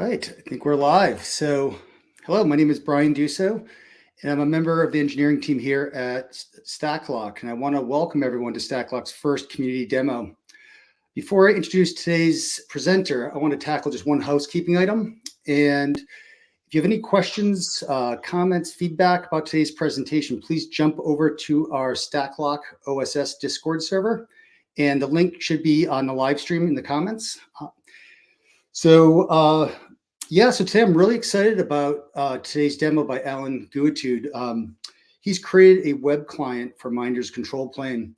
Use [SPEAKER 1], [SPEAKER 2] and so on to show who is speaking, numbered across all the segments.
[SPEAKER 1] right, I think we're live. So, hello, my name is Brian Duso, and I'm a member of the engineering team here at Stacklok, and I want to welcome everyone to Stacklok's first community demo. Before I introduce today's presenter, I want to tackle just one housekeeping item. And if you have any questions, comments, feedback about today's presentation, please jump over to our Stacklok OSS Discord server, and the link should be on the live stream in the comments. So today I'm really excited about today's demo by Allan Guwatudde. He's created a web client for Minder's control plane.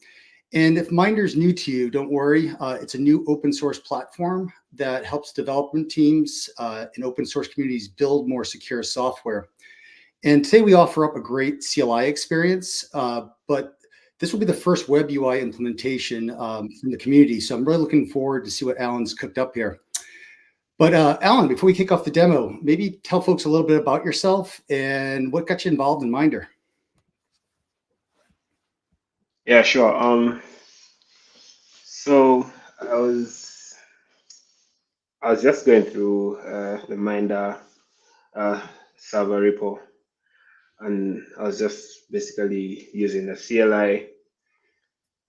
[SPEAKER 1] And if Minder's new to you, don't worry. It's a new open source platform that helps development teams and open source communities build more secure software. And today we offer up a great CLI experience, but this will be the first web UI implementation from the community. So I'm really looking forward to see what Allan's cooked up here. But Allan, before we kick off the demo, maybe tell folks a little bit about yourself and what got you involved in Minder.
[SPEAKER 2] Yeah, sure. So I was just going through the Minder server repo, and I was just basically using the CLI.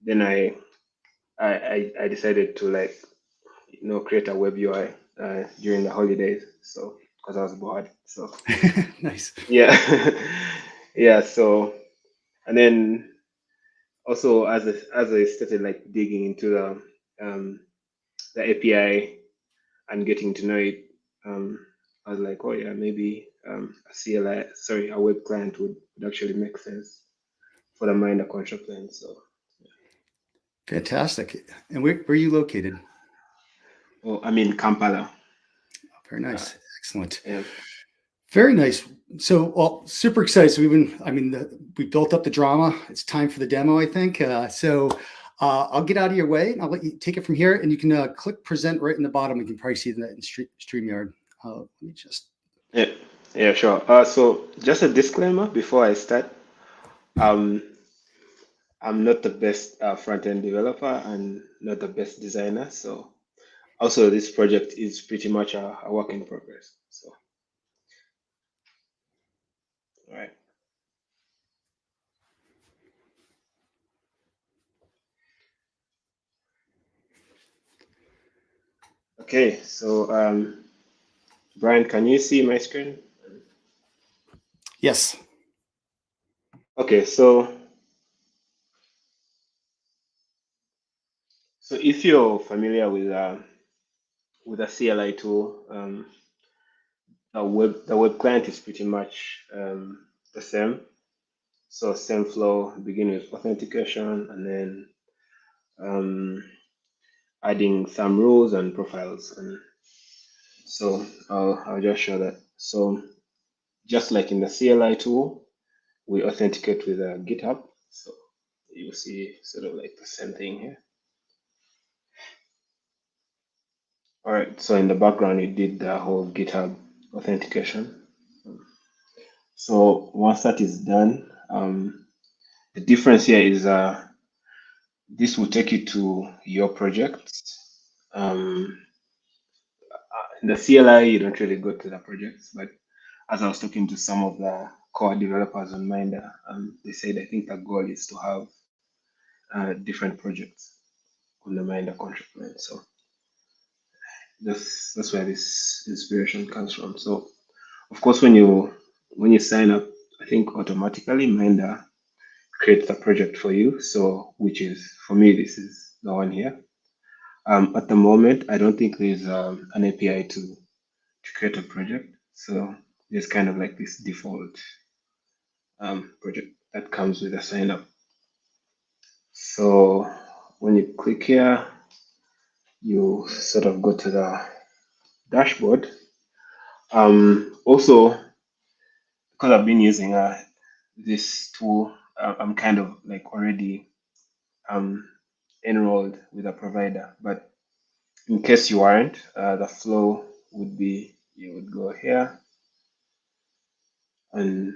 [SPEAKER 2] Then I decided to create a web UI during the holidays, so because I was bored. So
[SPEAKER 1] Nice.
[SPEAKER 2] yeah, yeah. So and then also as I started digging into the API and getting to know it, I was like, oh yeah, maybe a web client would actually make sense for the Minder control plane. So
[SPEAKER 1] Fantastic. And where are you located?
[SPEAKER 2] oh, I'm in Kampala.
[SPEAKER 1] Very nice. Excellent.
[SPEAKER 2] Yeah.
[SPEAKER 1] Very nice. So, well, super excited. So we built up the drama. It's time for the demo, I think. I'll get out of your way and I'll let you take it from here. And you can click present right in the bottom. You can probably see that in StreamYard. Let me just.
[SPEAKER 2] Yeah, sure. So just a disclaimer before I start. I'm not the best front-end developer and not the best designer. So also this project is pretty much a work in progress. So, all right. Okay, so Brian, can you see my screen?
[SPEAKER 1] Yes.
[SPEAKER 2] Okay, so if you're familiar with a CLI tool, the web client is pretty much the same. So same flow, begin with authentication and then adding some rules and profiles. And so I'll just show that. So just like in the CLI tool, we authenticate with GitHub. So you'll see sort of like the same thing here. All right, so in the background, it did the whole GitHub authentication. So once that is done, the difference here is this will take you to your project. In the CLI, you don't really go to the projects, but as I was talking to some of the core developers on Minder, they said I think the goal is to have different projects on the Minder control plane. So that's where this inspiration comes from. So of course, when you sign up, I think automatically Minder creates a project for you. So which is for me, this is the one here. At the moment, I don't think there's an API to create a project. So there's kind of like this default project that comes with a sign up. So when you click here, you sort of go to the dashboard. Also, because I've been using this tool, I'm kind of like already enrolled with a provider. But in case you aren't, the flow would be you would go here and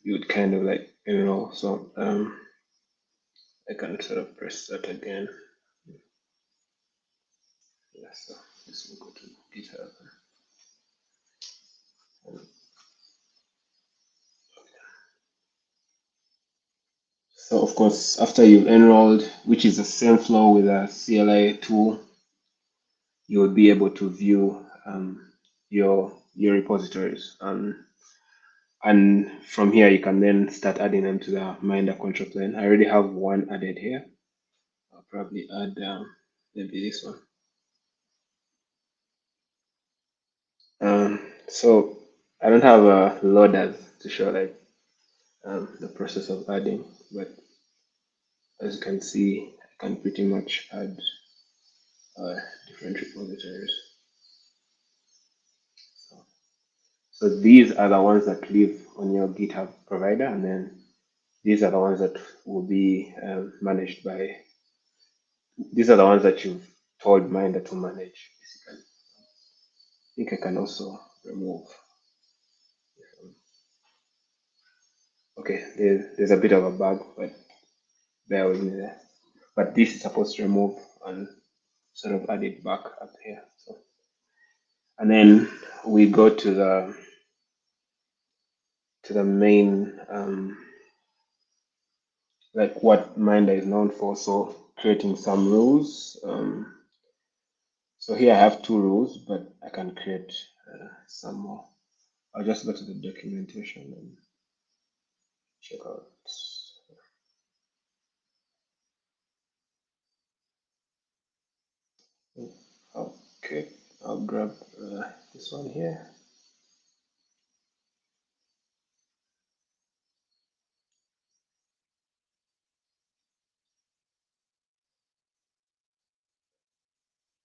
[SPEAKER 2] you would kind of like enroll. So I can sort of press that again. Yeah, so this will go to GitHub. So of course, after you've enrolled, which is the same flow with a CLI tool, you will be able to view your repositories. And from here, you can then start adding them to the Minder control plane. I already have one added here. I'll probably add maybe this one. So I don't have loaders to show like the process of adding, but as you can see, I can pretty much add different repositories. So these are the ones that live on your GitHub provider, and then these are the ones that will be managed by. These are the ones that you've told Minder to manage, basically. I think I can also remove. Okay, there's a bit of a bug, but bear with me there. But this is supposed to remove and sort of add it back up here. So, and then we go to the main, like what Minder is known for. So creating some rules. So here I have 2 rules, but I can create some more. I'll just go to the documentation and check out. Okay, I'll grab this one here.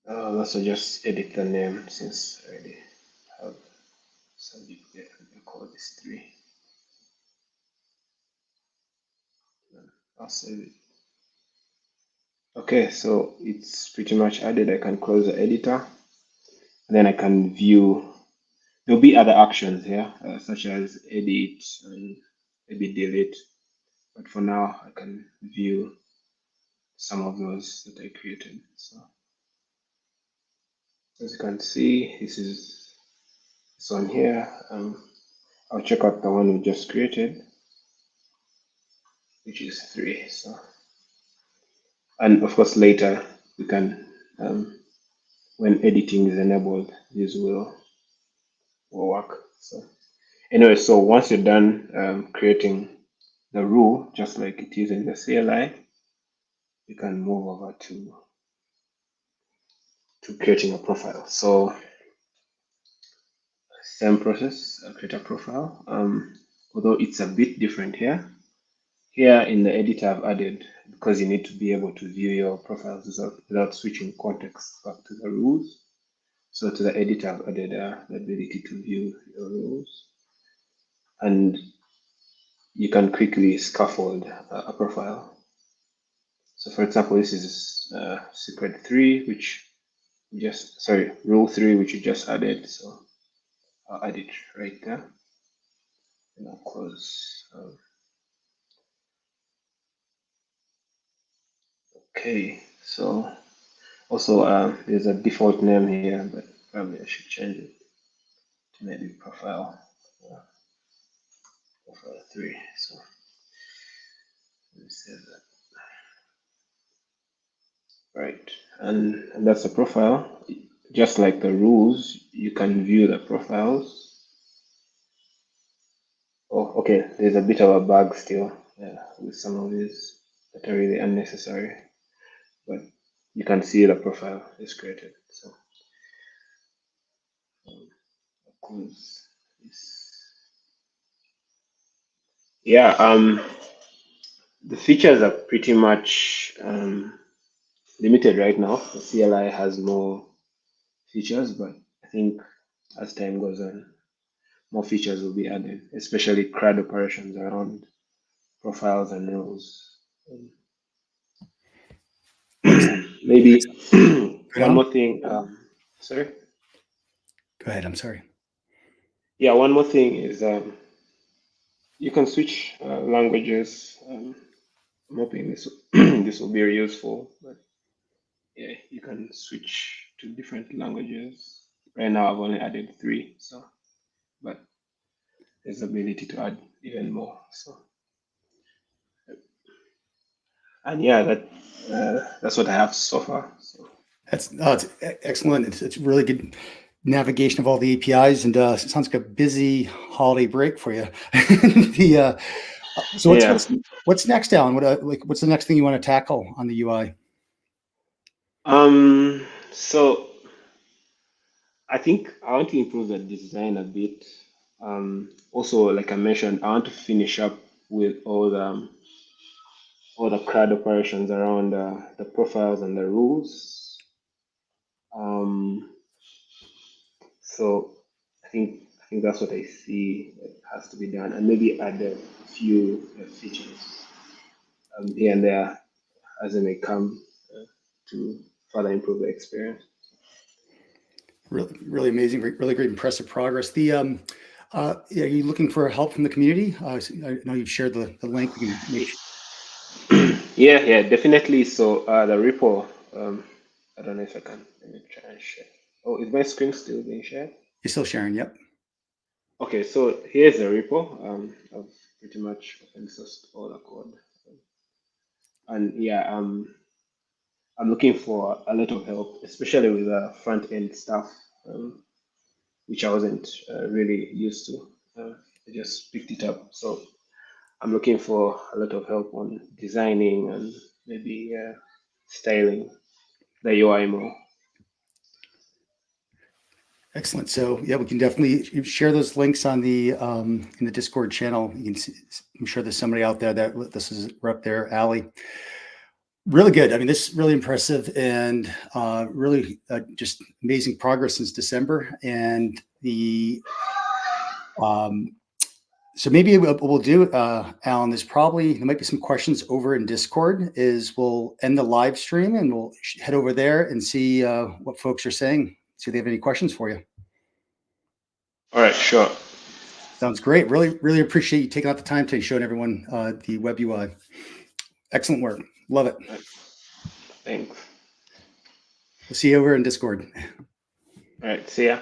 [SPEAKER 2] I'll also just edit the name since I already have subject there. I'll call this 3. I'll save it. Okay, so it's pretty much added. I can close the editor, and then I can view. There'll be other actions here, such as edit and maybe delete. But for now, I can view some of those that I created. So as you can see, this is this one here. I'll check out the one we just created, which is 3. So, and of course later we can, when editing is enabled, this will work. So anyway, so once you're done creating the rule, just like it is in the CLI, you can move over to creating a profile. So same process, create a profile. Although it's a bit different here. Here in the editor, I've added, because you need to be able to view your profiles without switching context back to the rules. So to the editor, I've added the ability to view your rules. And you can quickly scaffold a profile. So for example, this is secret 3, which rule 3, which you just added. So I'll add it right there. And I'll close. Okay, so also there's a default name here, but probably I should change it to maybe profile 3. So let me save that. Right, and that's the profile. Just like the rules, you can view the profiles. Oh, okay, there's a bit of a bug still with some of these that are really unnecessary, but you can see the profile is created. So I'll close this. Yeah, the features are pretty much limited right now. The CLI has more features, but I think as time goes on, more features will be added, especially CRUD operations around profiles and roles. Maybe one more thing. Sorry?
[SPEAKER 1] Go ahead. I'm sorry.
[SPEAKER 2] Yeah, one more thing is you can switch languages. I'm hoping this this will be useful, but yeah, you can switch to different languages. Right now, I've only added 3, so but there's ability to add even more. So, and yeah, that's what I have so far. So.
[SPEAKER 1] That's excellent. It's really good navigation of all the APIs, and it sounds like a busy holiday break for you. the So
[SPEAKER 2] Yeah.
[SPEAKER 1] what's next, Alan? What's the next thing you want to tackle on the UI?
[SPEAKER 2] So I think I want to improve the design a bit. Also, like I mentioned, I want to finish up with all the CRUD operations around the profiles and the rules. Um, so I think that's what I see that has to be done, and maybe add a few features here and there as they may come to further improve the experience.
[SPEAKER 1] Really, really amazing, really great, impressive progress. Are you looking for help from the community? I know you've shared the link. We can make sure.
[SPEAKER 2] Yeah, definitely. So the repo, I don't know if I can. Let me try and share. Oh, is my screen still being shared?
[SPEAKER 1] You're still sharing. Yep.
[SPEAKER 2] Okay, so here's the repo. I've pretty much open sourced all the code, and yeah, I'm looking for a lot of help, especially with the front end stuff, which I wasn't really used to. I just picked it up, so I'm looking for a lot of help on designing and maybe styling the UI more.
[SPEAKER 1] Excellent. So yeah, we can definitely share those links on the in the Discord channel. You can see, I'm sure there's somebody out there that this is up there, Ali. Really good. I mean, this is really impressive and really just amazing progress since December. And um, so maybe what we'll do, Alan, there might be some questions over in Discord. We'll end the live stream and we'll head over there and see what folks are saying. See if they have any questions for you.
[SPEAKER 2] All right, sure.
[SPEAKER 1] Sounds great. Really, really appreciate you taking out the time today, showing everyone the web UI. Excellent work. Love it.
[SPEAKER 2] Thanks.
[SPEAKER 1] We'll see you over in Discord.
[SPEAKER 2] All right, see ya.